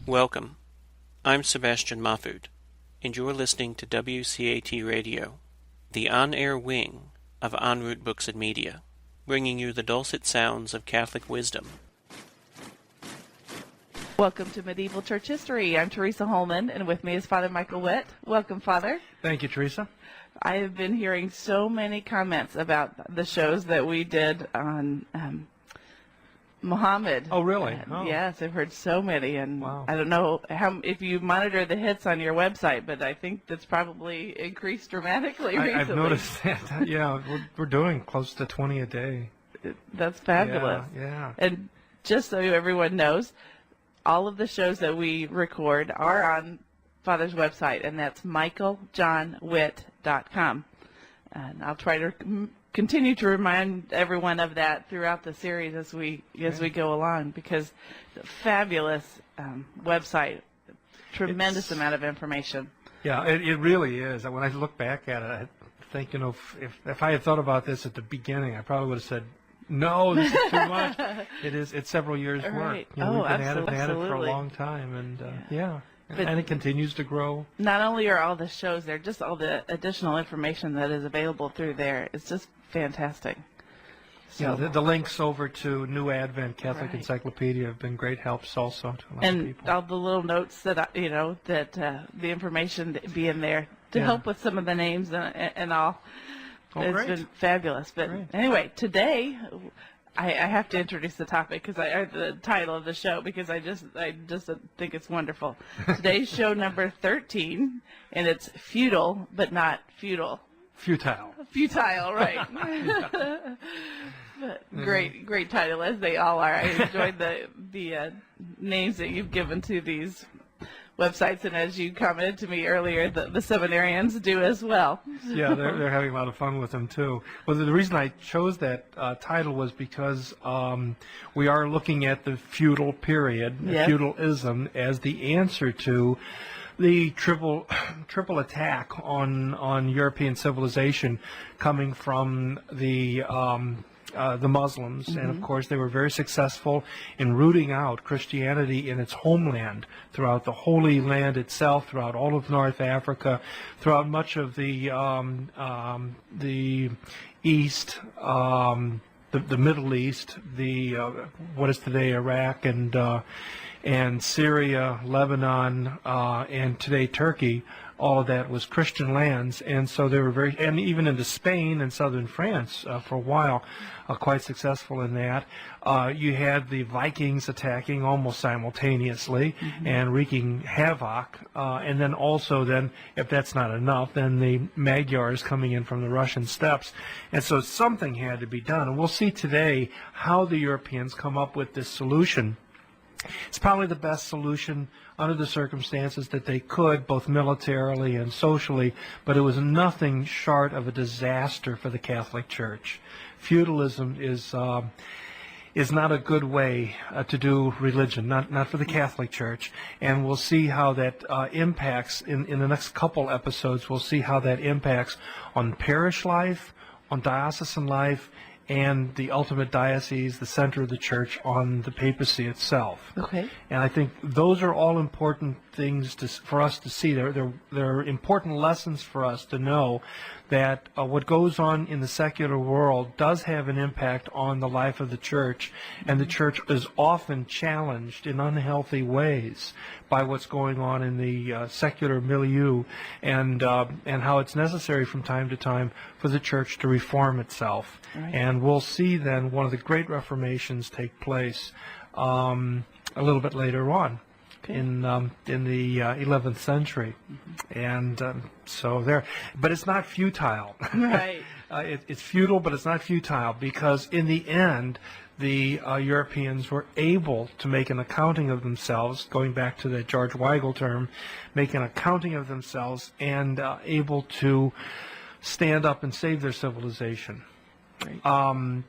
Welcome. I'm Sebastian Mahfood, and you're listening to WCAT Radio, the on-air wing of En Route Books and Media, bringing you the dulcet sounds of Catholic wisdom. Welcome to Medieval Church History. I'm Teresa Holman, and with me is Father Michael Witt. Welcome, Father. Thank you, Teresa. I have been hearing so many comments about the shows that we did on Muhammad. Oh, really? Yes, I've heard so many, and wow. I don't know if you monitor the hits on your website, but I think that's probably increased dramatically recently. I've noticed that. Yeah, we're doing close to 20 a day. That's fabulous. Yeah. And just so everyone knows, all of the shows that we record are on Father's website, and that's michaeljohnwitt.com. And I'll try to continue to remind everyone of that throughout the series as we go along, because it's a fabulous website, tremendous amount of information. Yeah, it really is. When I look back at it, I think, if I had thought about this at the beginning, I probably would have said, no, this is too much. It's several years' work. Right. We've been at it for a long time, and and it continues to grow. Not only are all the shows there, just all the additional information that is available through there. It's just fantastic. So, the links over to New Advent Catholic Encyclopedia have been great helps also to a lot of people. And all the little notes that the information be in there to help with some of the names and all. It's been fabulous. But anyway, today I have to introduce the topic the title of the show, because I just think it's wonderful. Today's show number 13, and it's Feudal but not feudal. Futile, right? But great title, as they all are. I enjoyed the names that you've given to these websites, and as you commented to me earlier, the seminarians do as well. Yeah, they're having a lot of fun with them too. Well, the reason I chose that title was because we are looking at the feudal period, feudalism, as the answer to the triple attack on European civilization coming from the Muslims, and of course they were very successful in rooting out Christianity in its homeland, throughout the Holy Land itself, throughout all of North Africa, throughout much of the East, the Middle East, what is today Iraq and Syria, Lebanon, and today Turkey. All of that was Christian lands, and so they were and even into Spain and southern France for a while, quite successful in that. You had the Vikings attacking almost simultaneously and wreaking havoc, and then also if that's not enough, then the Magyars coming in from the Russian steppes, and so something had to be done. And we'll see today how the Europeans come up with this solution. It's probably the best solution under the circumstances that they could, both militarily and socially, but it was nothing short of a disaster for the Catholic Church. Feudalism is not a good way to do religion, not for the Catholic Church. And we'll see how that impacts, in the next couple episodes, we'll see how that impacts on parish life, on diocesan life, and the ultimate diocese, the center of the church, on the papacy itself. Okay. And I think those are all important things for us to see. They're important lessons for us to know that what goes on in the secular world does have an impact on the life of the church, and the church is often challenged in unhealthy ways by what's going on in the secular milieu, and how it's necessary from time to time for the church to reform itself. Right. And we'll see then one of the great reformations take place a little bit later on. In the 11th century, and so there. But it's not futile. Right. It's feudal, but it's not futile, because in the end, the Europeans were able to make an accounting of themselves, going back to the George Weigel term, make an accounting of themselves, and able to stand up and save their civilization. Right.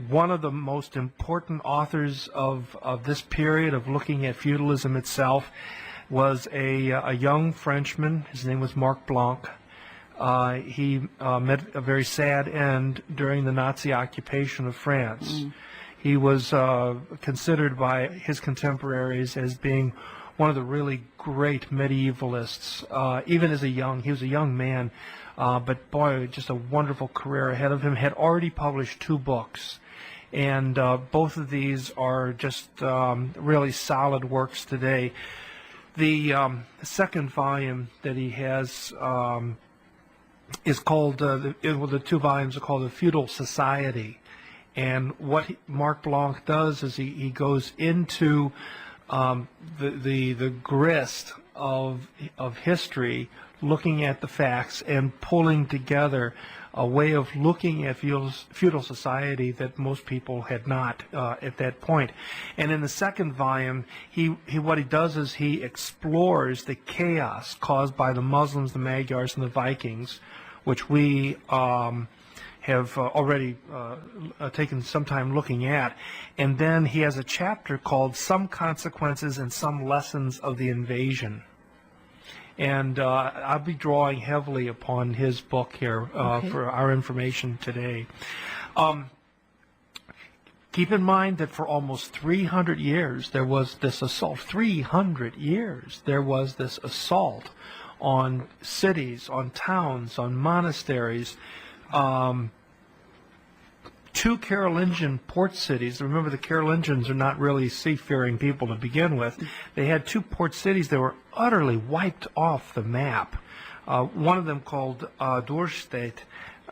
One of the most important authors of this period of looking at feudalism itself was a young Frenchman. His name was Marc Blanc. He met a very sad end during the Nazi occupation of France. He was considered by his contemporaries as being one of the really great medievalists. Even as he was a young man, but boy, just a wonderful career ahead of him. Had already published 2 books, and both of these are just really solid works today. The second volume that he has is called, the 2 volumes are called The Feudal Society. And what Mark Blanc does is he goes into the grist of history, looking at the facts and pulling together a way of looking at feudal society that most people had not at that point. And in the second volume, what he does is he explores the chaos caused by the Muslims, the Magyars, and the Vikings, which we have already taken some time looking at. And then he has a chapter called Some Consequences and Some Lessons of the Invasion. And I'll be drawing heavily upon his book here for our information today. Keep in mind that for almost 300 years there was this assault. 300 years there was this assault on cities, on towns, on monasteries. 2 Carolingian port cities. Remember, the Carolingians are not really seafaring people to begin with. They had 2 port cities that were utterly wiped off the map. One of them called Dorstad.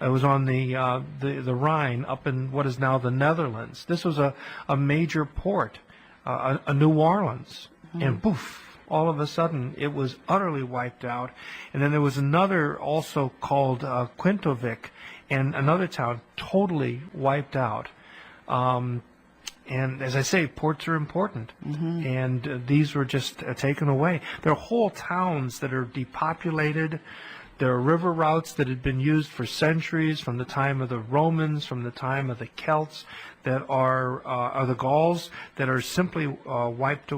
It was on the Rhine, up in what is now the Netherlands. This was a major port, a New Orleans, and poof, all of a sudden it was utterly wiped out. And then there was another also called Quintovik, and another town totally wiped out. And as I say, ports are important, and these were just taken away. There are whole towns that are depopulated. There are river routes that had been used for centuries, from the time of the Romans, from the time of the Celts, that are the Gauls, that are simply wiped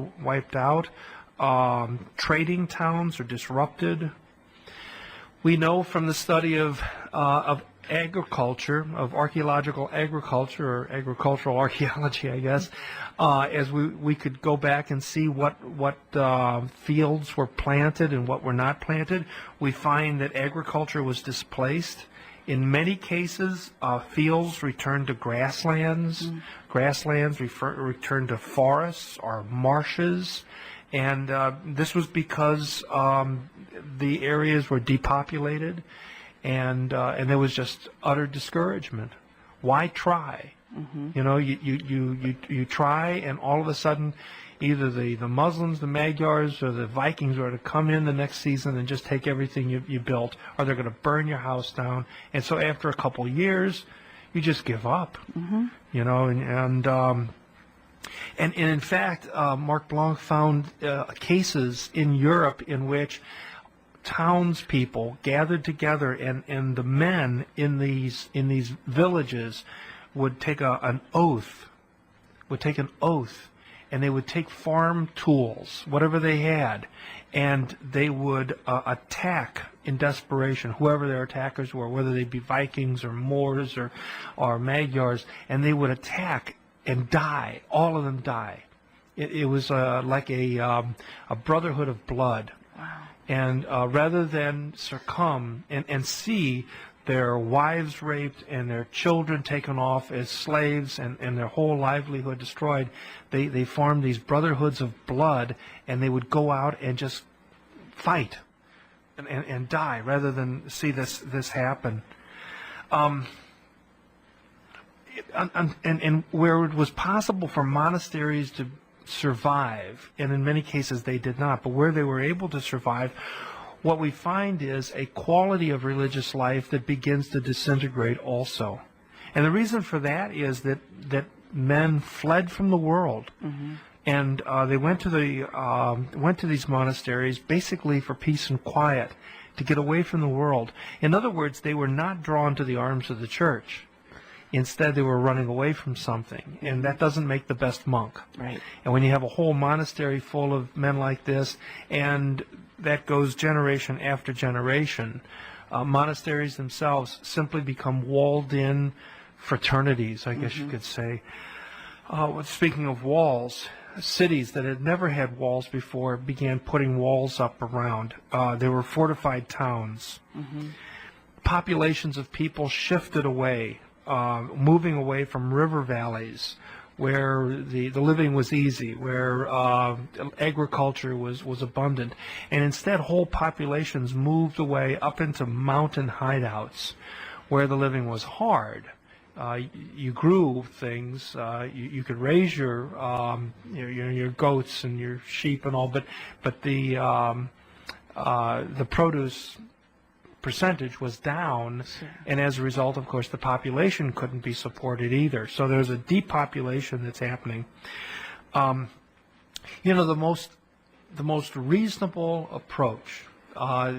out. Trading towns are disrupted. We know from the study of agriculture, of archaeological agriculture, or agricultural archaeology, I guess, as we could go back and see what fields were planted and what were not planted. We find that agriculture was displaced. In many cases, fields returned to grasslands. Grasslands returned to forests or marshes. And this was because the areas were depopulated, and there was just utter discouragement. Why try? You know, you try, and all of a sudden, either the Muslims, the Magyars, or the Vikings are to come in the next season and just take everything you built, or they're going to burn your house down. And so after a couple years, you just give up. You know, and in fact, Mark Blanc found cases in Europe in which townspeople gathered together, and the men in these villages would take an oath, and they would take farm tools, whatever they had, and they would attack in desperation whoever their attackers were, whether they be Vikings or Moors or Magyars, and they would attack and die. All of them die. It was like a brotherhood of blood. Wow. And rather than succumb and see their wives raped and their children taken off as slaves and their whole livelihood destroyed, they formed these brotherhoods of blood, and they would go out and just fight and die rather than see this happen. And where it was possible for monasteries to survive, and in many cases they did not, but where they were able to survive, what we find is a quality of religious life that begins to disintegrate also. And the reason for that is that men fled from the world, and they went to these monasteries basically for peace and quiet, to get away from the world. In other words, they were not drawn to the arms of the church. Instead, they were running away from something, and that doesn't make the best monk. Right. And when you have a whole monastery full of men like this, and that goes generation after generation, monasteries themselves simply become walled-in fraternities, I guess you could say. Speaking of walls, cities that had never had walls before began putting walls up around. There were fortified towns. Populations of people shifted away, moving away from river valleys where the living was easy, where agriculture was abundant, and instead whole populations moved away up into mountain hideouts where the living was hard. You grew things, you could raise your goats and your sheep and all, but the produce percentage was down, and as a result, of course, the population couldn't be supported either. So there's a depopulation that's happening. The most reasonable approach, what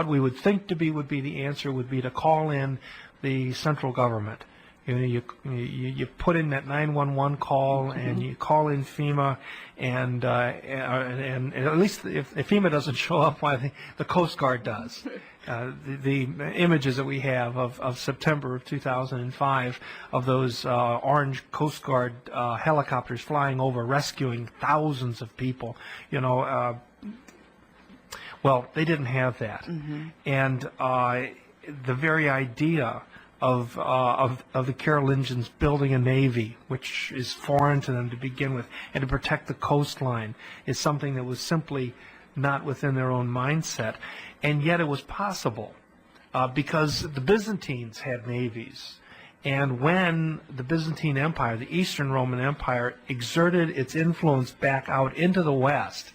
we would think would be the answer would be to call in the central government. You put in that 911 call and you call in FEMA, and at least if FEMA doesn't show up, I think the Coast Guard does. The images that we have of September of 2005 of those orange Coast Guard helicopters flying over, rescuing thousands of people, well, they didn't have that, and the very idea of the Carolingians building a navy, which is foreign to them to begin with, and to protect the coastline, is something that was simply not within their own mindset. And yet it was possible because the Byzantines had navies. And when the Byzantine Empire, the Eastern Roman Empire, exerted its influence back out into the West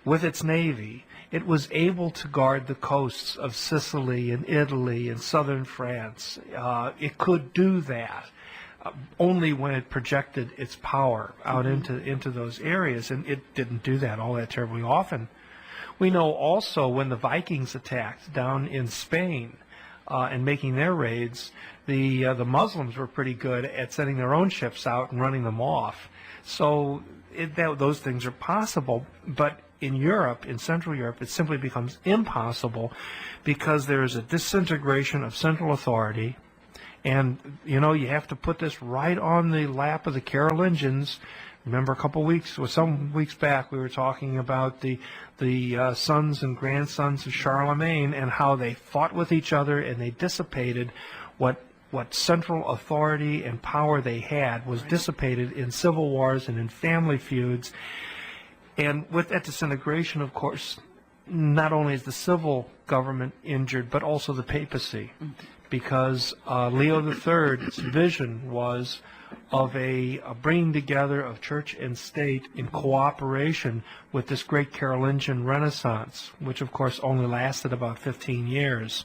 with its navy, it was able to guard the coasts of Sicily and Italy and southern France. It could do that only when it projected its power out into those areas, and it didn't do that all that terribly often. We know also when the Vikings attacked down in Spain and making their raids, the Muslims were pretty good at sending their own ships out and running them off. So those things are possible, but in Europe, in Central Europe, it simply becomes impossible because there is a disintegration of central authority. And, you have to put this right on the lap of the Carolingians. Remember some weeks back, we were talking about the sons and grandsons of Charlemagne and how they fought with each other and they dissipated what central authority and power they had was dissipated in civil wars and in family feuds. And with that disintegration, of course, not only is the civil government injured, but also the papacy, because Leo III's vision was of a bringing together of church and state in cooperation with this great Carolingian Renaissance, which, of course, only lasted about 15 years.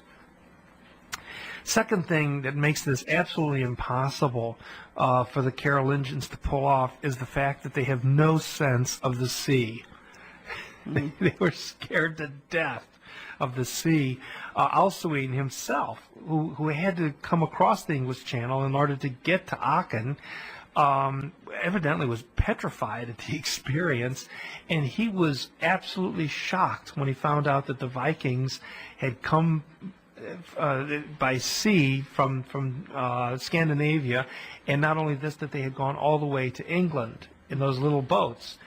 Second thing that makes this absolutely impossible for the Carolingians to pull off is the fact that they have no sense of the sea. They were scared to death of the sea. Alcuin himself, who had to come across the English Channel in order to get to Aachen, evidently was petrified at the experience, and he was absolutely shocked when he found out that the Vikings had come by sea from Scandinavia, and not only this, that they had gone all the way to England in those little boats.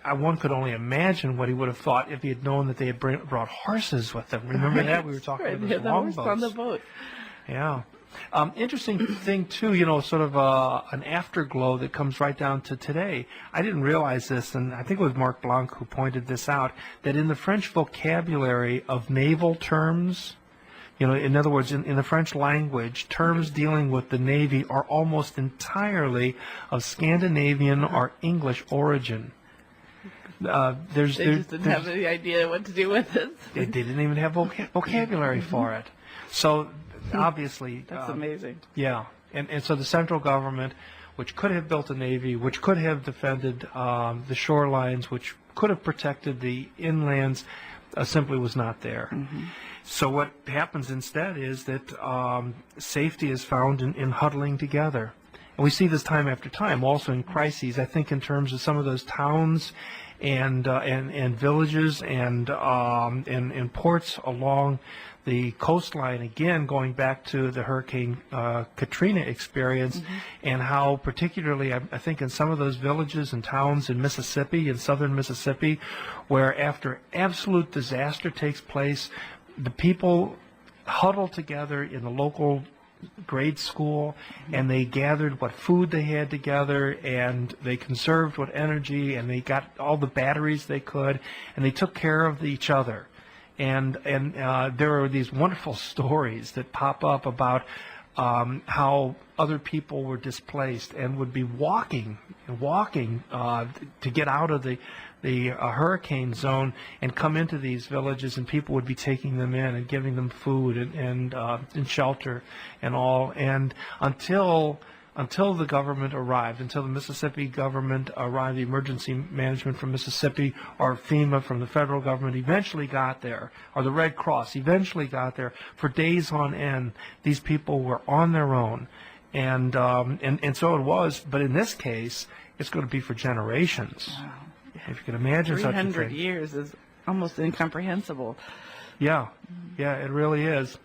One could only imagine what he would have thought if he had known that they had brought horses with them. Remember that? We were talking about those long boats. On the boat. Yeah. Interesting thing, too, sort of an afterglow that comes right down to today. I didn't realize this, and I think it was Marc Blanc who pointed this out, that in the French vocabulary of naval terms, in other words, in the French language, terms dealing with the Navy are almost entirely of Scandinavian or English origin. They just didn't have any idea what to do with it. They didn't even have vocabulary for it. So, obviously... That's amazing. Yeah. And so the central government, which could have built a navy, which could have defended the shorelines, which could have protected the inlands, simply was not there. So what happens instead is that safety is found in huddling together. And we see this time after time, also in crises. I think in terms of some of those towns and villages and ports along the coastline, again, going back to the Hurricane Katrina experience, and how particularly, I think in some of those villages and towns in Mississippi, in southern Mississippi, where after absolute disaster takes place, the people huddle together in the local grade school, and they gathered what food they had together, and they conserved what energy, and they got all the batteries they could, and they took care of each other. And there are these wonderful stories that pop up about how other people were displaced and would be walking to get out of the hurricane zone and come into these villages, and people would be taking them in and giving them food and shelter and all. And until the government arrived, until the Mississippi government arrived, the emergency management from Mississippi or FEMA from the federal government eventually got there, or the Red Cross eventually got there, for days on end, these people were on their own. And so it was, but in this case, it's going to be for generations. Wow. If you can imagine such a thing. 300 years is almost incomprehensible. Yeah, it really is.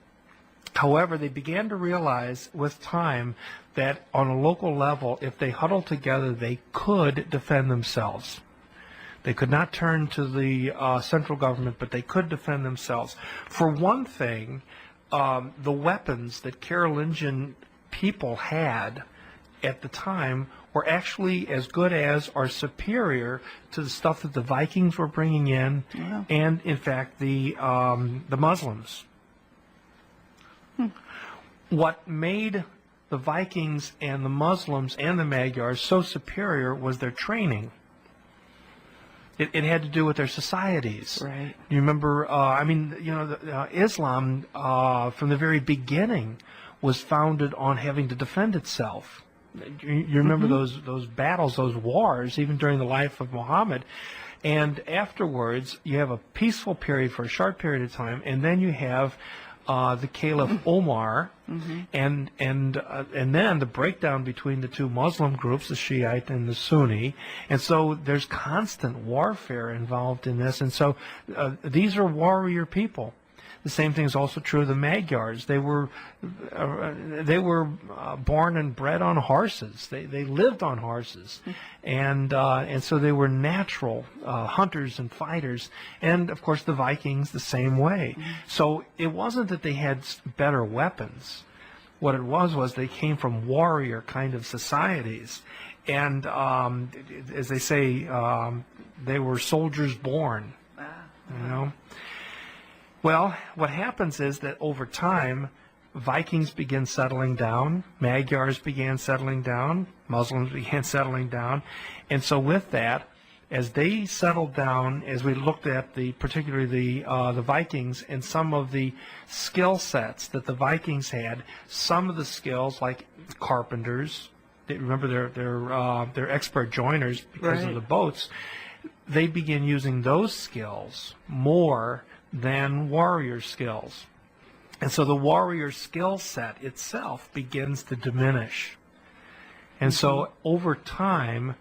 However, they began to realize with time that on a local level, if they huddled together, they could defend themselves. They could not turn to the central government, but they could defend themselves. For one thing, the weapons that Carolingian people had at the time were actually as good as or superior to the stuff that the Vikings were bringing in, and in fact the Muslims. What made the Vikings and the Muslims and the Magyars so superior was their training. It had to do with their societies. Right. You remember, Islam from the very beginning was founded on having to defend itself. You remember those battles, those wars, even during the life of Muhammad. And afterwards, you have a peaceful period for a short period of time, and then you have the Caliph Omar, and then the breakdown between the two Muslim groups, the Shiite and the Sunni, and so there's constant warfare involved in this, and so these are warrior people. The same thing is also true of the Magyars. They were born and bred on horses. They lived on horses, and so they were natural hunters and fighters. And of course, the Vikings the same way. So it wasn't that they had better weapons. What it was they came from warrior kind of societies, and as they say, they were soldiers born. You know. Well, what happens is that over time, Vikings begin settling down, Magyars began settling down, Muslims began settling down, and so with that, as they settled down, as we looked at particularly the Vikings and some of the skill sets that the Vikings had, some of the skills like carpenters, remember they're expert joiners because of the boats, they begin using those skills more than warrior skills. And so the warrior skill set itself begins to diminish. And so over time,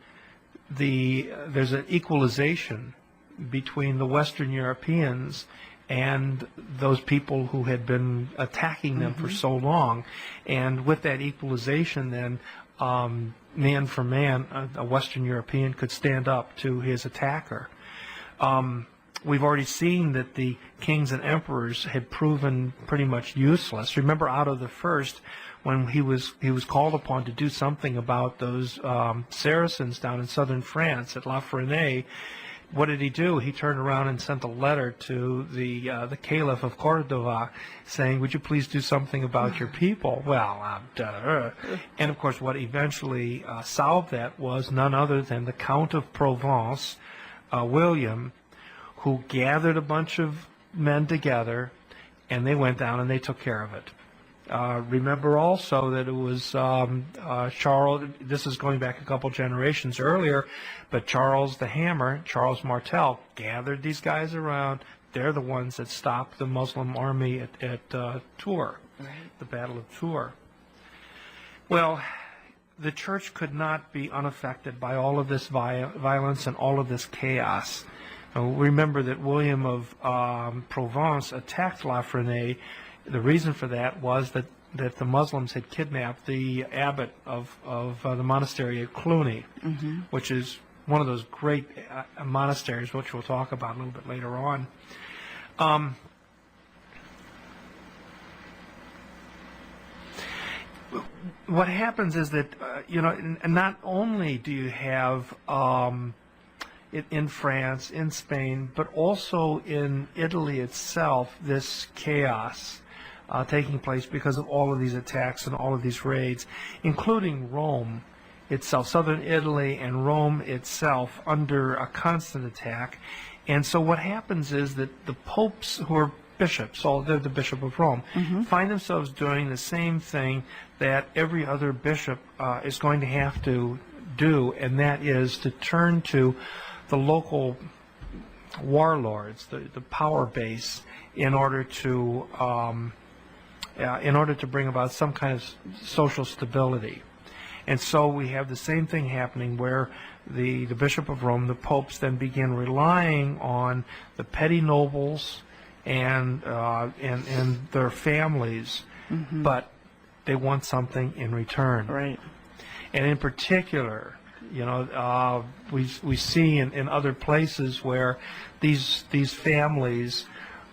there's an equalization between the Western Europeans and those people who had been attacking them for so long. And with that equalization then, man for man, a Western European could stand up to his attacker. We've already seen that the kings and emperors had proven pretty much useless. Remember Otto the First, when he was called upon to do something about those Saracens down in southern France at La Frenais, what did he do? He turned around and sent a letter to the Caliph of Cordova saying, would you please do something about your people? Well, and of course what eventually solved that was none other than the Count of Provence, William, who gathered a bunch of men together, and they went down and they took care of it. Remember also that it was Charles, this is going back a couple generations earlier, but Charles the Hammer, Charles Martel, gathered these guys around. They're the ones that stopped the Muslim army at Tours, the Battle of Tours. Well, the church could not be unaffected by all of this violence and all of this chaos. Remember that William of Provence attacked Lafresnaye. The reason for that was that the Muslims had kidnapped the abbot of the monastery at Cluny, which is one of those great monasteries, which we'll talk about a little bit later on. What happens is that, not only do you have in France, in Spain, but also in Italy itself, this chaos taking place because of all of these attacks and all of these raids, including Rome itself, southern Italy and Rome itself under a constant attack. And so what happens is that the popes, who are bishops, they're the Bishop of Rome, find themselves doing the same thing that every other bishop is going to have to do, and that is to turn to the local warlords, the power base, in order to bring about some kind of social stability. And so we have the same thing happening where the Bishop of Rome, the popes, then begin relying on the petty nobles and their families, but they want something in return. Right. And in particular, we see in other places where these families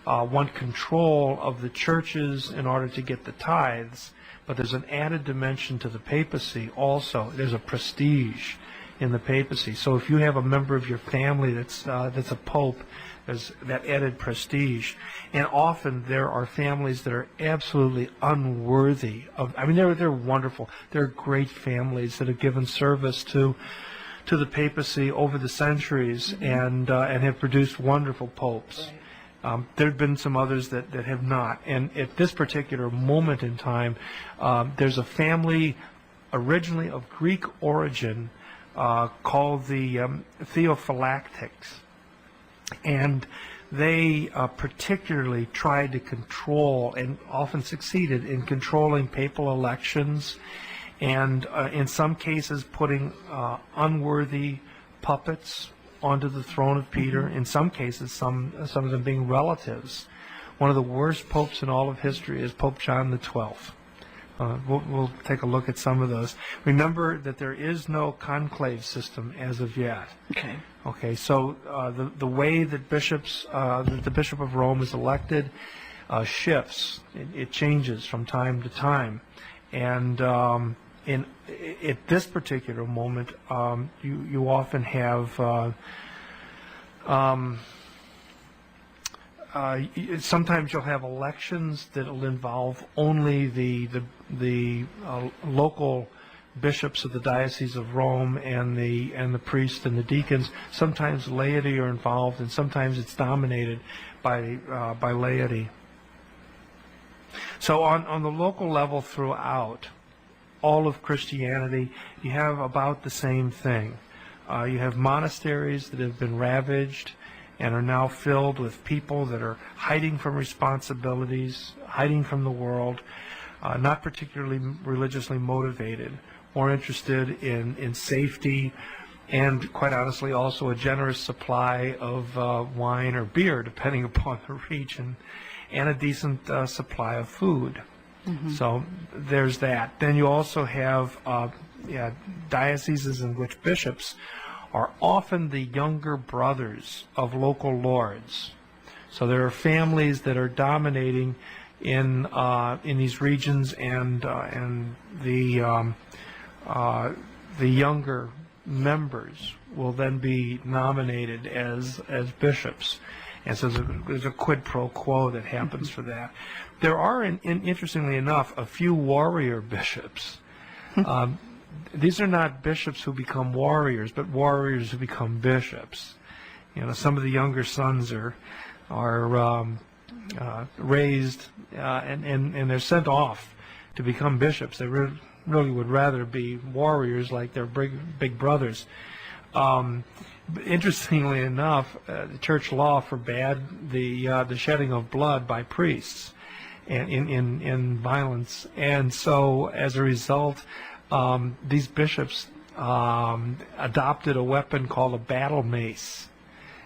want control of the churches in order to get the tithes, but there's an added dimension to the papacy also. There's a prestige in the papacy. So if you have a member of your family that's a pope, there's that added prestige. And often there are families that are absolutely unworthy of, they're wonderful. They're great families that have given service to the papacy over the centuries and have produced wonderful popes. There have been some others that have not. And at this particular moment in time, there's a family originally of Greek origin called the Theophylactics. And they particularly tried to control, and often succeeded in controlling, papal elections, and in some cases putting unworthy puppets onto the throne of Peter. In some cases, some of them being relatives. One of the worst popes in all of history is Pope John XII. We'll take a look at some of those. Remember that there is no conclave system as of yet. Okay. So the way that the Bishop of Rome is elected shifts. It changes from time to time, and at this particular moment, you often have. Sometimes you'll have elections that will involve only the local bishops of the Diocese of Rome and the priests and the deacons. Sometimes laity are involved, and sometimes it's dominated by laity. So on the local level throughout all of Christianity, you have about the same thing. You have monasteries that have been ravaged and are now filled with people that are hiding from responsibilities, hiding from the world, not particularly religiously motivated, more interested in safety, and quite honestly also a generous supply of wine or beer, depending upon the region, and a decent supply of food. So there's that. Then you also have dioceses in which bishops are often the younger brothers of local lords. So there are families that are dominating in these regions, and the younger members will then be nominated as bishops. And so there's a quid pro quo that happens for that. There are, interestingly enough, a few warrior bishops. These are not bishops who become warriors, but warriors who become bishops. Some of the younger sons are raised and they're sent off to become bishops. They really would rather be warriors like their big brothers. Interestingly enough, the church law forbade the shedding of blood by priests in violence, and so as a result, these bishops adopted a weapon called a battle mace,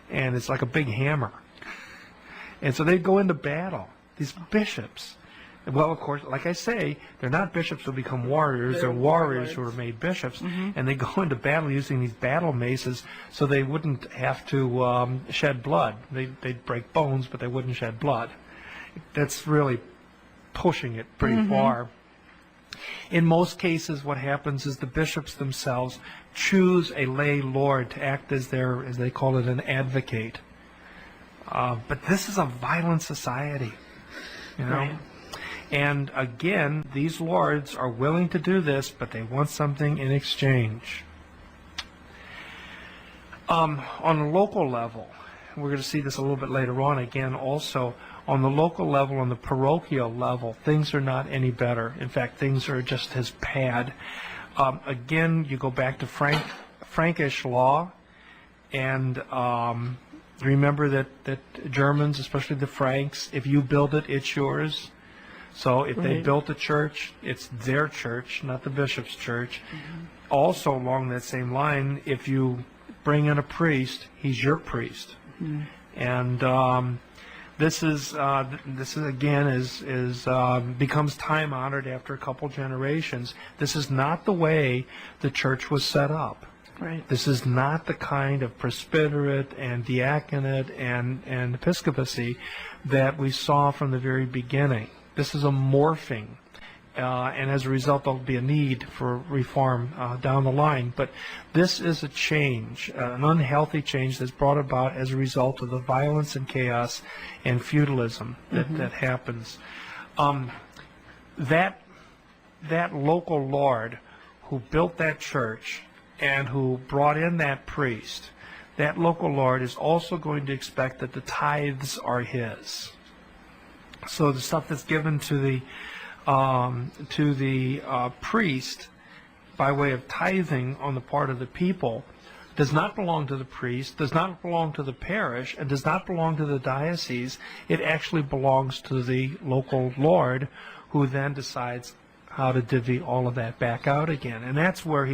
and it's like a big hammer. And so they'd go into battle, these bishops. Well, of course, like I say, they're not bishops who become warriors. They're warriors who are made bishops, and they go into battle using these battle maces so they wouldn't have to shed blood. They'd break bones, but they wouldn't shed blood. That's really pushing it pretty far. In most cases, what happens is the bishops themselves choose a lay lord to act as their, as they call it, an advocate. But this is a violent society, you know. Right. And again, these lords are willing to do this, but they want something in exchange. On a local level, we're going to see this a little bit later on again also, on the local level, on the parochial level, things are not any better. In fact, things are just as bad. Again, you go back to Frankish law, and remember that Germans, especially the Franks, if you build it, it's yours. So if they built a church, it's their church, not the bishop's church. Also, along that same line, if you bring in a priest, he's your priest. And this is again is becomes time honored after a couple generations. This is not the way the church was set up. Right. This is not the kind of presbyterate and diaconate and episcopacy that we saw from the very beginning. This is a morphing, and as a result, there'll be a need for reform down the line. But this is a change, an unhealthy change that's brought about as a result of the violence and chaos and feudalism that happens. That local lord who built that church and who brought in that priest, that local lord is also going to expect that the tithes are his. So the stuff that's given to the priest by way of tithing on the part of the people does not belong to the priest, does not belong to the parish, and does not belong to the diocese. It actually belongs to the local lord, who then decides how to divvy all of that back out again. And that's where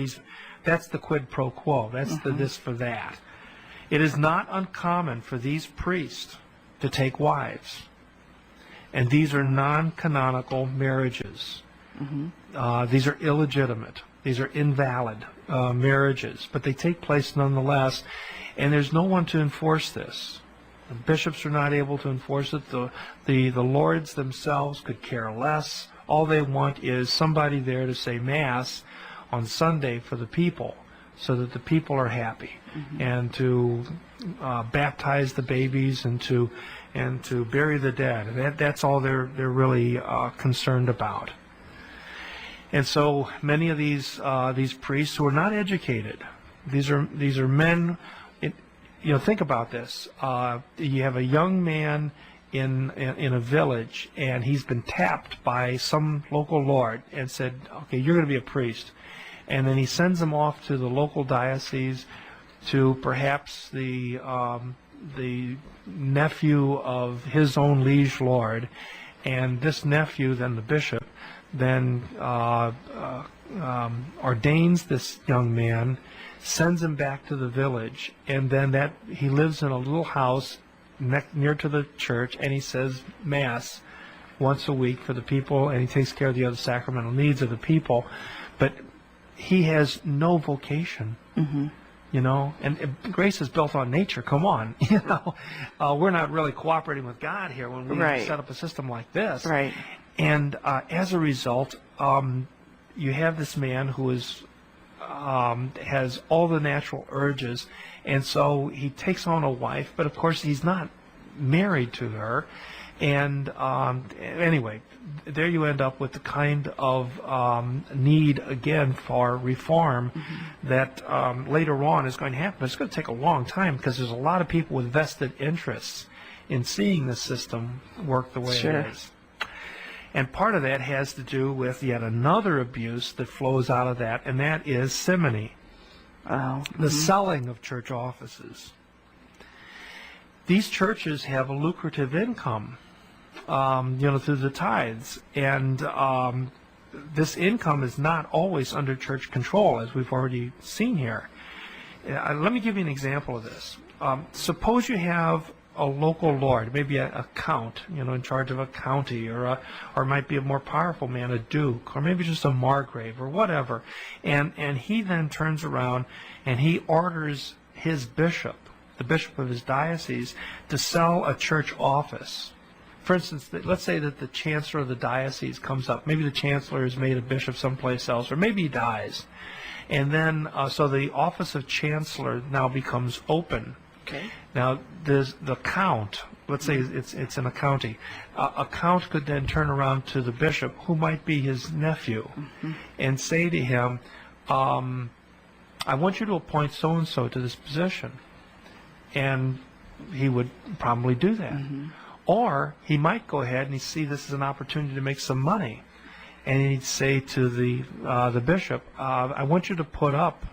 that's the quid pro quo. That's the this for that. It is not uncommon for these priests to take wives. And these are non-canonical marriages. These are illegitimate. These are invalid marriages, but they take place nonetheless, and there's no one to enforce this. The bishops are not able to enforce it. The lords themselves could care less. All they want is somebody there to say Mass on Sunday for the people, so that the people are happy, and to baptize the babies and to bury the dead. That's all they're really concerned about. And so many of these priests who are not educated, these are men. Think about this. You have a young man in a village, and he's been tapped by some local lord and said, "Okay, you're going to be a priest." And then he sends him off to the local diocese, to perhaps the nephew of his own liege lord, and this nephew, then the bishop, then ordains this young man, sends him back to the village, and then he lives in a little house near to the church, and he says Mass once a week for the people, and he takes care of the other sacramental needs of the people, but he has no vocation. And grace is built on nature. Come on, we're not really cooperating with God here when we set up a system like this. Right. And as a result, you have this man who has all the natural urges, and so he takes on a wife, but of course he's not married to her. And anyway, there you end up with the kind of need, again, for reform that later on is going to happen. It's going to take a long time, because there's a lot of people with vested interests in seeing the system work the way it is. And part of that has to do with yet another abuse that flows out of that, and that is simony, the selling of church offices. These churches have a lucrative income, through the tithes, and this income is not always under church control, as we've already seen here. Let me give you an example of this. Suppose you have a local lord, maybe a count, in charge of a county, or it might be a more powerful man, a duke, or maybe just a margrave, or whatever. And he then turns around and he orders his bishop, the bishop of his diocese, to sell a church office. For instance, let's say that the chancellor of the diocese comes up. Maybe the chancellor is made a bishop someplace else, or maybe he dies. And then, so the office of chancellor now becomes open. Okay. Now, there's the count. Let's say it's in a county. A count could then turn around to the bishop, who might be his nephew, and say to him, I want you to appoint so-and-so to this position. And he would probably do that. Or he might go ahead and he'd see this as an opportunity to make some money. And he'd say to the bishop, I want you to put up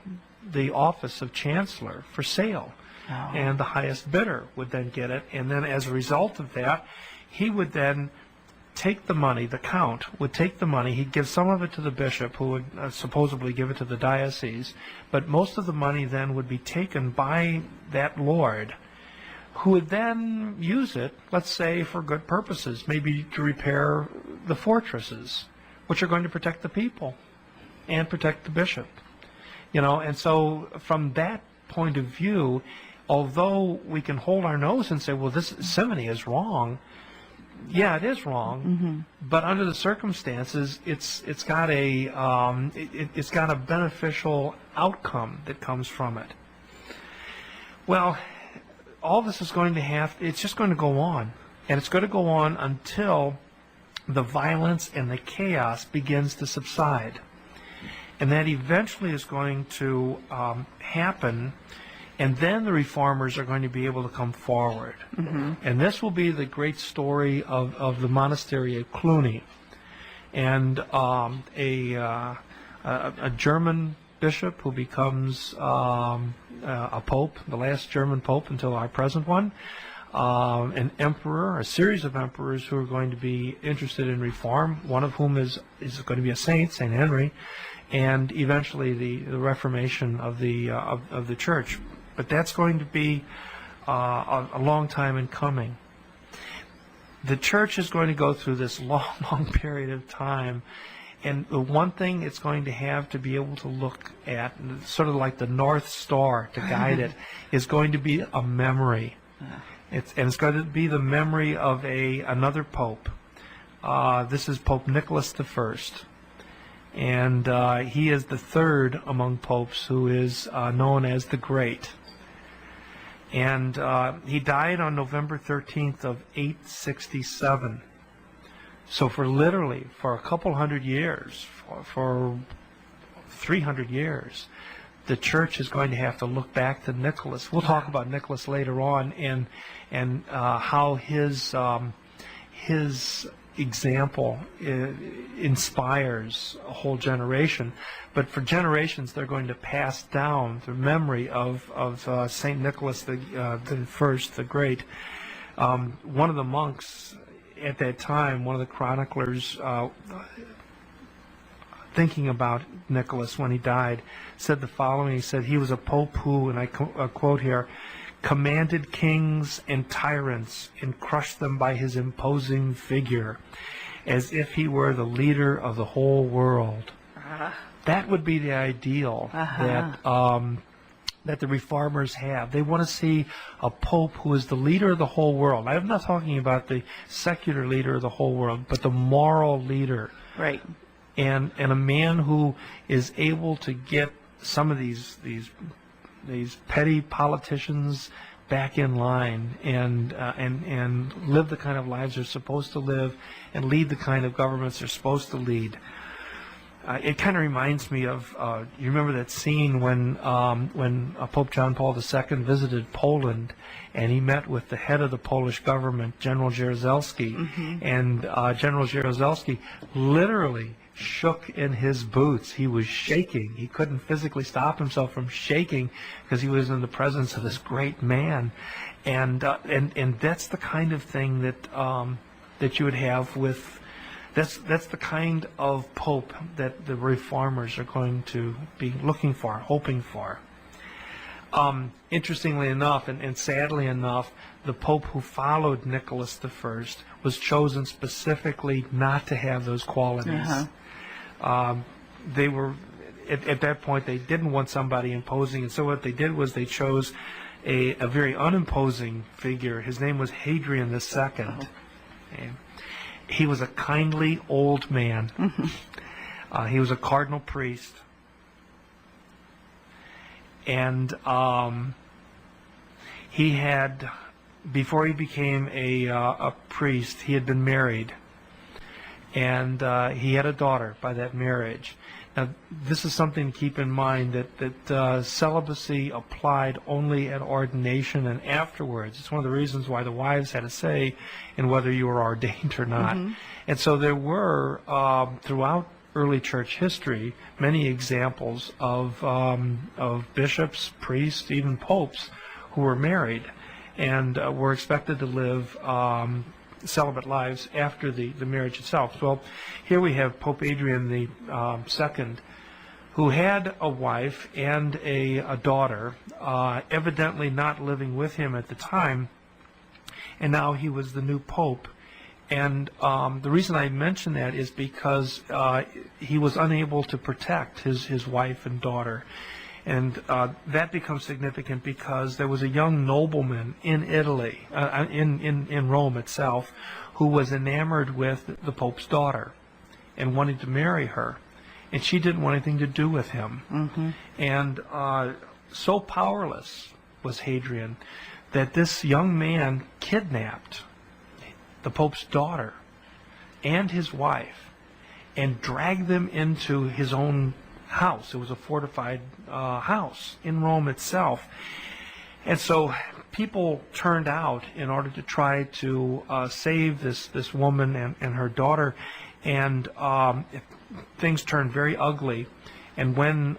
the office of chancellor for sale. Oh. And the highest bidder would then get it. And then as a result of that, he would then take the money, the count would take the money, he'd give some of it to the bishop, who would supposedly give it to the diocese, but most of the money then would be taken by that lord, who would then use it, let's say, for good purposes, maybe to repair the fortresses, which are going to protect the people and protect the bishop. And so from that point of view, although we can hold our nose and say, well, this simony is wrong, yeah, it is wrong, but under the circumstances, it's got a beneficial outcome that comes from it. Well, all this is going to it's just going to go on, and it's going to go on until the violence and the chaos begins to subside. And that eventually is going to happen, and then the reformers are going to be able to come forward. And this will be the great story of the monastery at Cluny. And a German bishop who becomes a pope, the last German pope until our present one, an emperor, a series of emperors who are going to be interested in reform, one of whom is going to be a saint, St. Henry, and eventually the Reformation of the church. But that's going to be a long time in coming. The church is going to go through this long period of time, and the one thing it's going to have to be able to look at, sort of like the North Star to guide it, is going to be a memory. It's going to be the memory of another pope. This is Pope Nicholas I. And he is the third among popes who is known as the Great. And he died on November 13th of 867. So for a couple hundred years, for 300 years, the church is going to have to look back to Nicholas. We'll talk about Nicholas later on, and how his example inspires a whole generation. But for generations, they're going to pass down the memory of Saint Nicholas the First, the Great. One of the monks at that time, one of the chroniclers, thinking about Nicholas when he died, said the following. He said, he was a pope who, and I quote here, commanded kings and tyrants and crushed them by his imposing figure, as if he were the leader of the whole world. That would be the ideal that the reformers have. They want to see a pope who is the leader of the whole world. I'm not talking about the secular leader of the whole world, but the moral leader. Right. And a man who is able to get some of these petty politicians back in line and live the kind of lives they're supposed to live and lead the kind of governments they're supposed to lead. It kind of reminds me of, you remember that scene when Pope John Paul II visited Poland, and he met with the head of the Polish government, General Jaruzelski, and General Jaruzelski literally shook in his boots. He was shaking. He couldn't physically stop himself from shaking because he was in the presence of this great man, and that's the kind of thing that you would have with That's the kind of pope that the reformers are going to be looking for, hoping for. Interestingly enough, and sadly enough, the pope who followed Nicholas I was chosen specifically not to have those qualities. They were, at that point, they didn't want somebody imposing, and so what they did was they chose a very unimposing figure. His name was Hadrian II. Okay. He was a kindly old man. He was a cardinal priest. And he had, before he became a priest, he had been married. And he had a daughter by that marriage. Now, this is something to keep in mind, that celibacy applied only at ordination and afterwards. It's one of the reasons why the wives had a say in whether you were ordained or not. And so there were, throughout early church history, many examples of bishops, priests, even popes who were married and were expected to live celibate lives after the marriage itself. Well, here we have Pope Adrian II, who had a wife and a daughter, evidently not living with him at the time, and now he was the new pope. And the reason I mention that is because he was unable to protect his wife and daughter. And that becomes significant because there was a young nobleman in Italy, in Rome itself, who was enamored with the Pope's daughter and wanted to marry her. And she didn't want anything to do with him. And so powerless was Hadrian that this young man kidnapped the Pope's daughter and his wife and dragged them into his own house. It was a fortified house in Rome itself. And so people turned out in order to try to save this woman and her daughter, and things turned very ugly. And when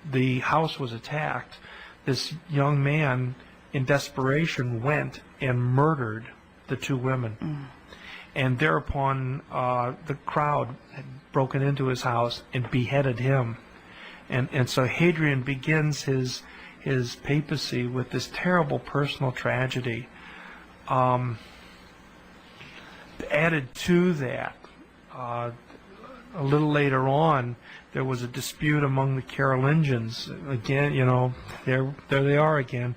the house was attacked, this young man in desperation went and murdered the two women. And thereupon the crowd had broken into his house and beheaded him. And so Hadrian begins his papacy with this terrible personal tragedy. Added to that, a little later on, there was a dispute among the Carolingians. Again, there they are again.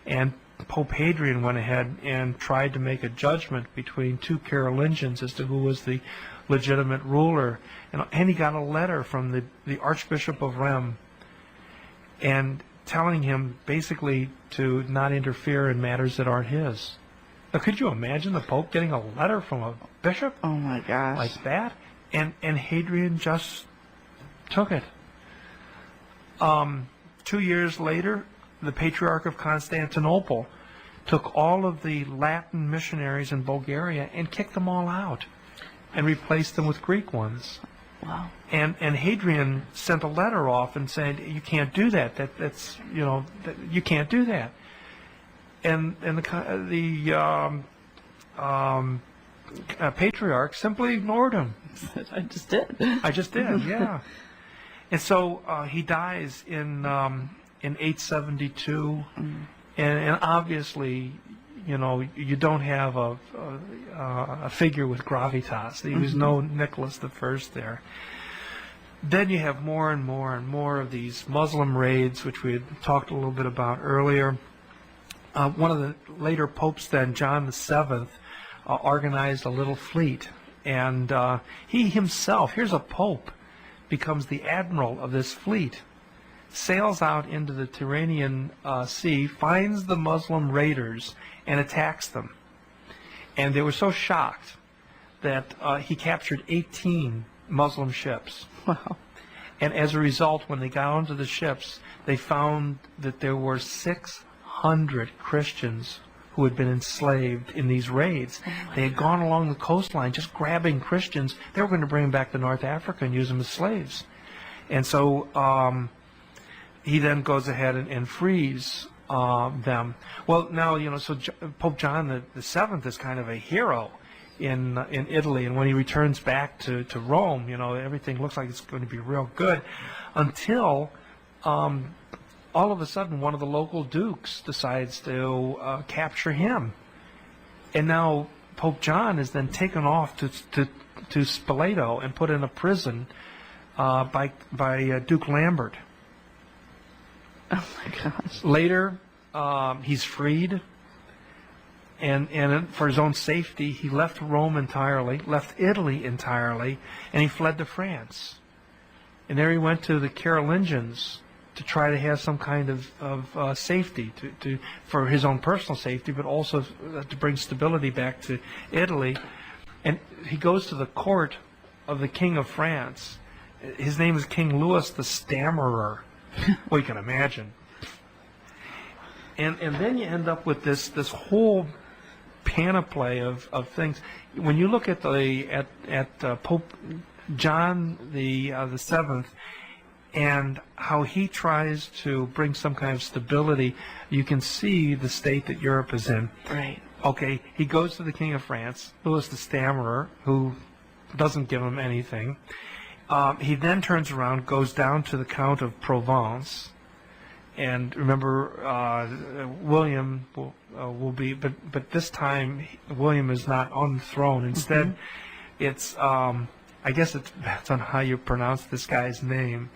And Pope Hadrian went ahead and tried to make a judgment between two Carolingians as to who was the legitimate ruler. And he got a letter from the Archbishop of Rheims and telling him basically to not interfere in matters that aren't his. Now, could you imagine the Pope getting a letter from a bishop? Oh my gosh. Like that? And Hadrian just took it. 2 years later, the Patriarch of Constantinople took all of the Latin missionaries in Bulgaria and kicked them all out and replaced them with Greek ones. Wow. And Hadrian sent a letter off and said, you can't do that. That's you can't do that. And the Patriarch simply ignored him. I just did. I just did, yeah. And so he dies in 872, and obviously, you don't have a figure with gravitas. There was no Nicholas I there. Then you have more and more and more of these Muslim raids, which we had talked a little bit about earlier. One of the later popes then, John VII, organized a little fleet, and he himself, here's a pope, becomes the admiral of this fleet, sails out into the Tyrrhenian Sea, finds the Muslim raiders, and attacks them. And they were so shocked that he captured 18 Muslim ships. Wow. And as a result, when they got onto the ships, they found that there were 600 Christians who had been enslaved in these raids. They had gone along the coastline just grabbing Christians. They were going to bring them back to North Africa and use them as slaves. And so he then goes ahead and frees them. Well, now, so Pope John the VII is kind of a hero in Italy, and when he returns back to Rome, everything looks like it's going to be real good, until all of a sudden one of the local dukes decides to capture him, and now Pope John is then taken off to Spoleto and put in a prison by Duke Lambert. Oh my gosh! Later, he's freed. And for his own safety, he left Rome entirely, left Italy entirely, and he fled to France. And there he went to the Carolingians to try to have some kind of safety, for his own personal safety, but also to bring stability back to Italy. And he goes to the court of the King of France. His name is King Louis the Stammerer. Well, you can imagine. And then you end up with this whole panoply of things. When you look at Pope John the Seventh and how he tries to bring some kind of stability, you can see the state that Europe is in. Right. Okay, he goes to the King of France, Louis the Stammerer, who doesn't give him anything. He then turns around, goes down to the Count of Provence. And remember, William will be, but this time William is not on the throne. Instead, it's I guess it depends on how you pronounce this guy's name,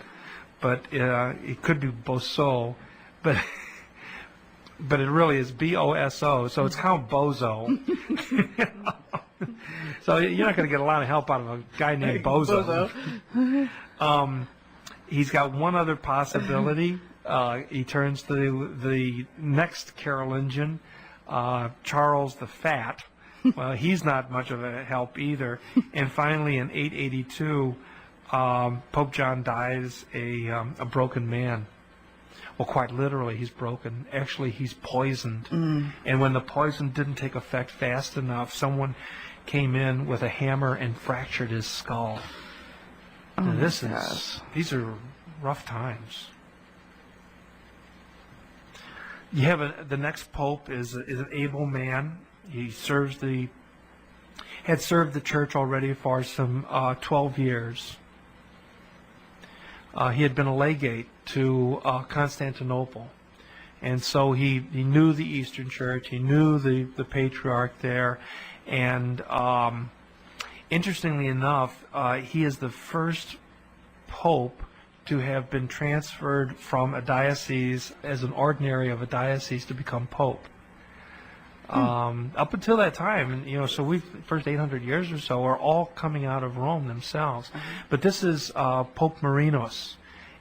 but it could be Boso, but it really is Boso. So it's Count Bozo. So you're not going to get a lot of help out of a guy named Bozo. He's got one other possibility. He turns to the next Carolingian, Charles the Fat. Well, he's not much of a help either. And finally, in 882, Pope John dies a broken man. Well, quite literally, he's broken. Actually, he's poisoned. And when the poison didn't take effect fast enough, someone came in with a hammer and fractured his skull. Oh, these are rough times. You have the next pope is an able man. He had served the church already for some 12 years. He had been a legate to Constantinople, and so he knew the Eastern Church. He knew the patriarch there, and interestingly enough, he is the first pope to have been transferred from a diocese as an ordinary of a diocese to become pope. Up until that time, so first 800 years or so are all coming out of Rome themselves. But this is Pope Marinos,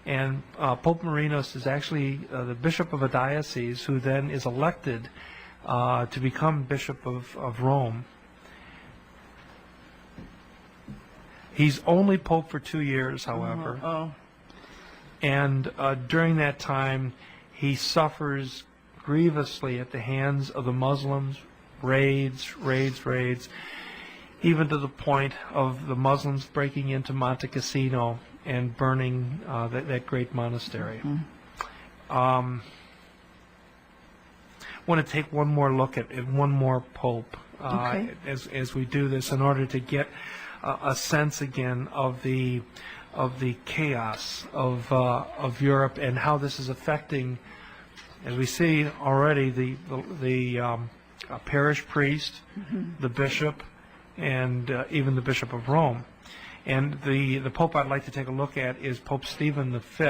and Pope Marinos is actually the bishop of a diocese who then is elected to become bishop of Rome. He's only pope for 2 years, however. And during that time, he suffers grievously at the hands of the Muslims, raids, even to the point of the Muslims breaking into Monte Cassino and burning that great monastery. Want to take one more look at one more pope as we do this, in order to get a sense again of the chaos of Europe and how this is affecting, as we see already, the parish priest, the bishop, and even the Bishop of Rome. And the pope I'd like to take a look at is Pope Stephen V.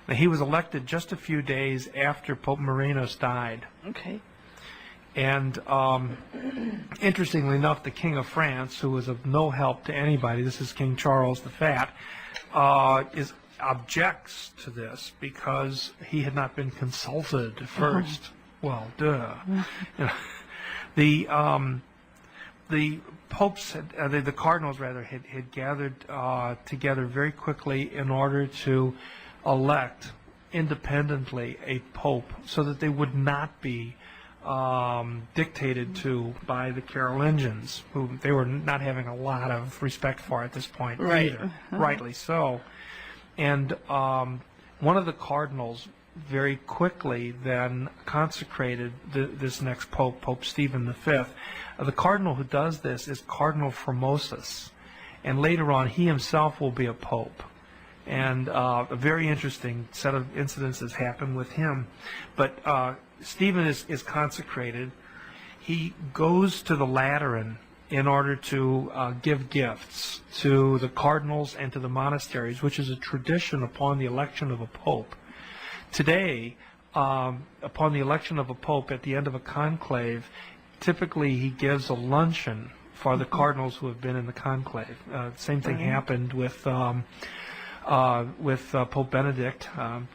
Now, he was elected just a few days after Pope Marinos died. Okay. And interestingly enough, the King of France, who was of no help to anybody, this is King Charles the Fat, objects to this because he had not been consulted first. Well, duh. The popes, the cardinals rather, had gathered together very quickly in order to elect independently a pope, so that they would not be dictated to by the Carolingians, who they were not having a lot of respect for at this point either. Rightly so. And one of the cardinals very quickly then consecrated this next pope, Pope Stephen V. The cardinal who does this is Cardinal Formosus, and later on he himself will be a pope. And a very interesting set of incidences happen with him. But Stephen is consecrated. He goes to the Lateran in order to give gifts to the cardinals and to the monasteries, which is a tradition upon the election of a pope. Today, upon the election of a pope at the end of a conclave, typically he gives a luncheon for the cardinals who have been in the conclave. Same thing happened with Pope Benedict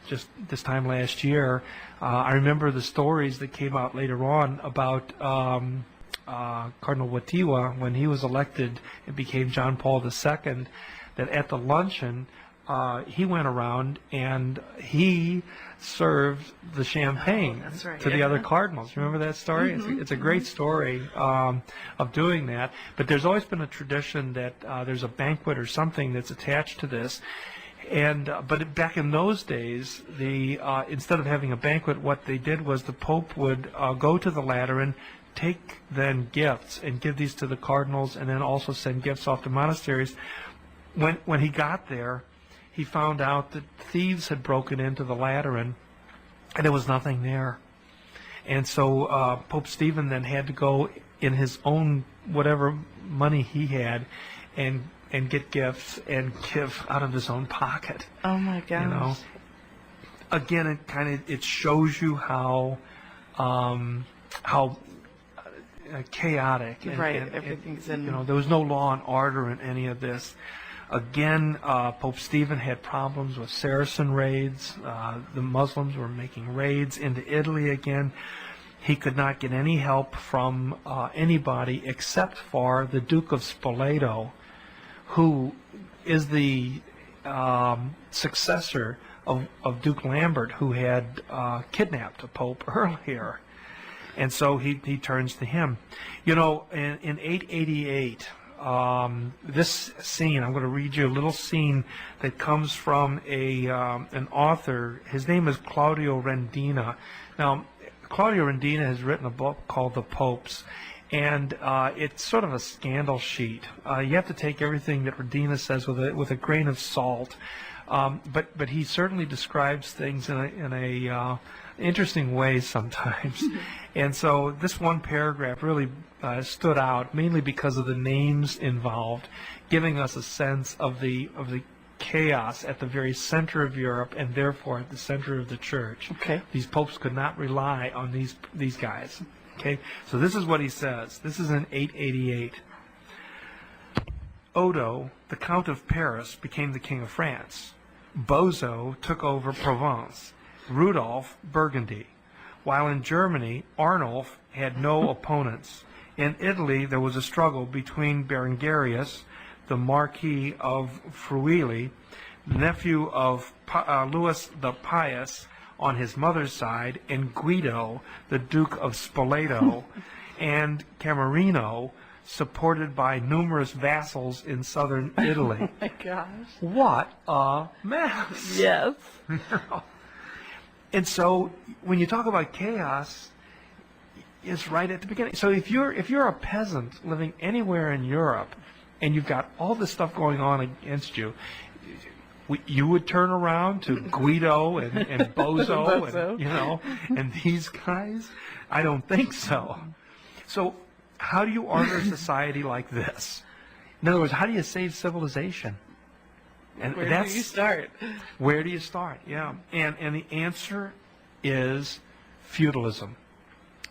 just this time last year. I remember the stories that came out later on about Cardinal Wojtyła when he was elected and became John Paul II, that at the luncheon he went around and he served the champagne to the other cardinals. Remember that story? It's a great story of doing that. But there's always been a tradition that there's a banquet or something that's attached to this. And but back in those days, instead of having a banquet, what they did was the Pope would go to the Lateran, take then gifts and give these to the cardinals, and then also send gifts off to monasteries. When he got there, he found out that thieves had broken into the Lateran, and there was nothing there. And so Pope Stephen then had to go in his own whatever money he had, and get gifts and give out of his own pocket. Oh my gosh! You know, again, it shows you how chaotic. And everything's in. You know, there was no law and order in any of this. Again, Pope Stephen had problems with Saracen raids. The Muslims were making raids into Italy again. He could not get any help from anybody except for the Duke of Spoleto, who is the successor of Duke Lambert, who had kidnapped a pope earlier. And so he turns to him. You know, in 888, this scene, I'm going to read you a little scene that comes from an author. His name is Claudio Rendina. Now, Claudio Rendina has written a book called The Popes, and it's sort of a scandal sheet. You have to take everything that Rendina says with a grain of salt. But he certainly describes things in a interesting way sometimes. And so this one paragraph really stood out, mainly because of the names involved, giving us a sense of the chaos at the very center of Europe, and therefore at the center of the church. Okay. These popes could not rely on these guys. Okay, so this is what he says. This is in 888. Odo, the Count of Paris, became the King of France. Bozo took over Provence. Rudolf, Burgundy. While in Germany, Arnulf had no opponents. In Italy, there was a struggle between Berengarius, the Marquis of Friuli, nephew of Louis the Pious on his mother's side, and Guido, the Duke of Spoleto, and Camerino, supported by numerous vassals in southern Italy. Oh my gosh. What a mess. Yes. And so when you talk about chaos, it's right at the beginning. So if you're a peasant living anywhere in Europe and you've got all this stuff going on against you, you would turn around to Guido and Bozo and these guys? I don't think so. So how do you order a society like this? In other words, how do you save civilization? And where do you start? Where do you start? Yeah. And the answer is feudalism.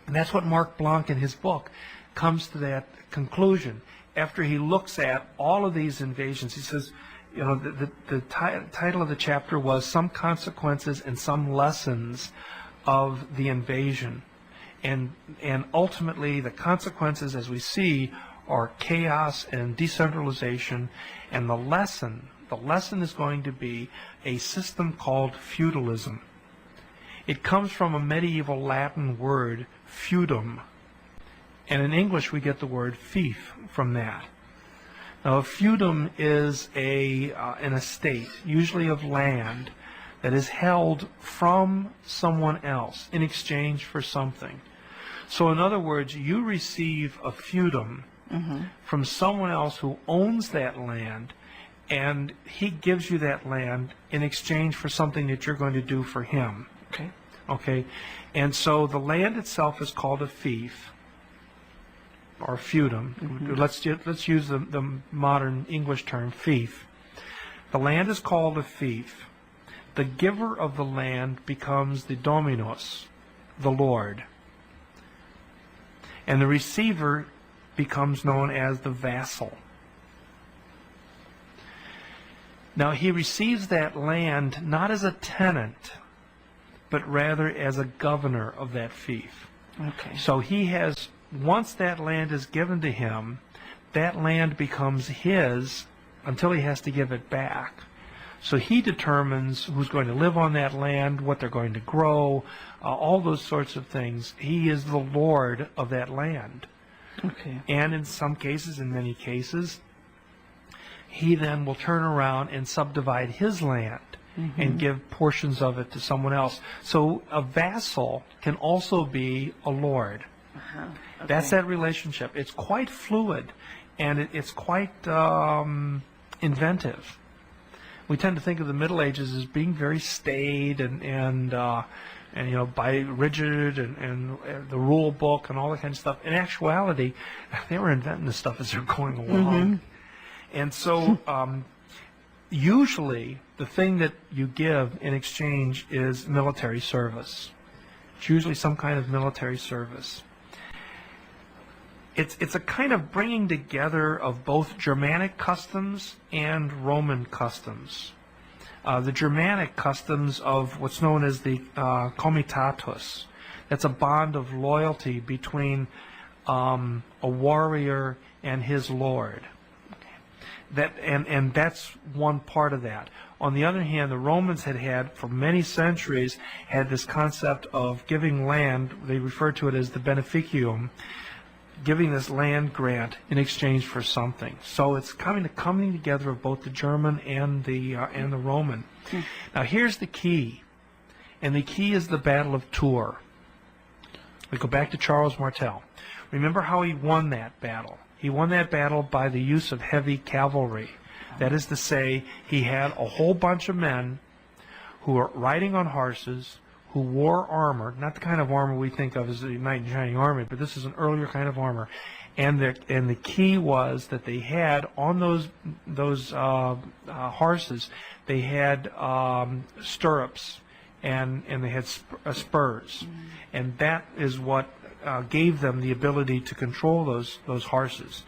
And that's what Mark Blanc in his book comes to that conclusion. After he looks at all of these invasions, he says, you know, the title of the chapter was Some Consequences and Some Lessons of the Invasion. And ultimately, the consequences, as we see, are chaos and decentralization. And the lesson is going to be a system called feudalism. It comes from a medieval Latin word, feudum. And in English, we get the word fief from that. Now, a feudum is an estate, usually of land, that is held from someone else in exchange for something. So in other words, you receive a feudum from someone else who owns that land, and he gives you that land in exchange for something that you're going to do for him. Okay. Okay? And so the land itself is called a fief, or feudum. Let's use the modern English term, fief. The land is called a fief. The giver of the land becomes the dominus, the Lord. And the receiver becomes known as the vassal. Now, he receives that land not as a tenant, but rather as a governor of that fief. Okay. So he has, once that land is given to him, that land becomes his until he has to give it back. So he determines who's going to live on that land, what they're going to grow, all those sorts of things. He is the Lord of that land. Okay. And in some cases, in many cases, he then will turn around and subdivide his land and give portions of it to someone else. So a vassal can also be a lord. Okay. That's that relationship. It's quite fluid, and it's quite inventive. We tend to think of the Middle Ages as being very staid and by rigid and the rule book and all that kind of stuff. In actuality, they were inventing this stuff as they're going along. And so usually the thing that you give in exchange is military service. It's usually some kind of military service. It's a kind of bringing together of both Germanic customs and Roman customs. The Germanic customs of what's known as the comitatus. That's a bond of loyalty between a warrior and his lord. And that's one part of that. On the other hand, the Romans had for many centuries had this concept of giving land. They refer to it as the beneficium, giving this land grant in exchange for something. So it's coming together of both the German and the Roman. Now here's the key, and the key is the Battle of Tours. We go back to Charles Martel. Remember how he won that battle? He won that battle by the use of heavy cavalry. That is to say, he had a whole bunch of men who were riding on horses, who wore armor, not the kind of armor we think of as the knight in shining armor, but this is an earlier kind of armor. And the key was that they had on those horses, they had stirrups and they had spurs, and that is what gave them the ability to control those horses.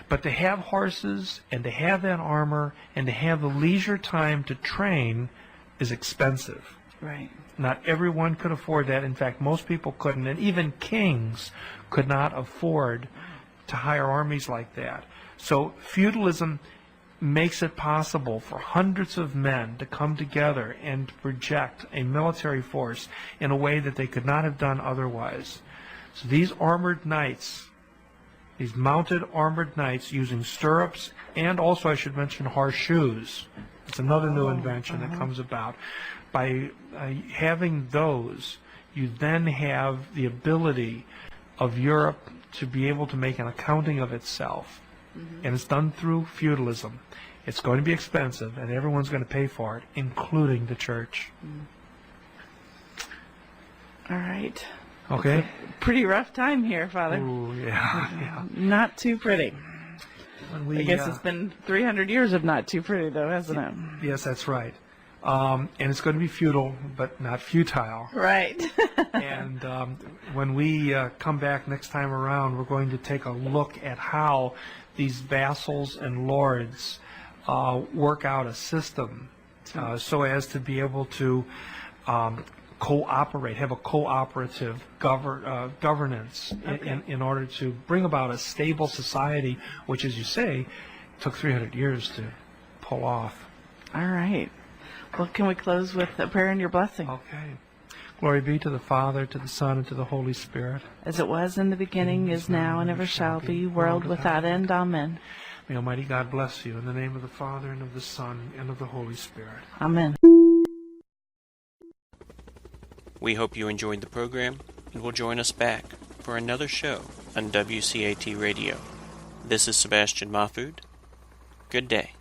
But to have horses and to have that armor and to have the leisure time to train is expensive. Right. Not everyone could afford that. In fact, most people couldn't, and even kings could not afford to hire armies like that. So feudalism makes it possible for hundreds of men to come together and to project a military force in a way that they could not have done otherwise. So these armored knights, these mounted armored knights using stirrups, and also I should mention horseshoes. It's another new invention that comes about. By having those, you then have the ability of Europe to be able to make an accounting of itself. And it's done through feudalism. It's going to be expensive, and everyone's going to pay for it, including the church. All right. Okay? Pretty rough time here, Father. Ooh, yeah. Not too pretty. I guess it's been 300 years of not too pretty, though, hasn't it? Yes, that's right. And it's going to be feudal, but not futile. Right. And when we come back next time around, we're going to take a look at how these vassals and lords work out a system so as to be able to cooperate, have a cooperative governance in order to bring about a stable society, which, as you say, took 300 years to pull off. All right. Well, can we close with a prayer and your blessing? Okay. Glory be to the Father, to the Son, and to the Holy Spirit. As it was in the beginning, is now, and ever shall be, world without end. Amen. May Almighty God bless you in the name of the Father, and of the Son, and of the Holy Spirit. Amen. We hope you enjoyed the program and will join us back for another show on WCAT Radio. This is Sebastian Mahfood. Good day.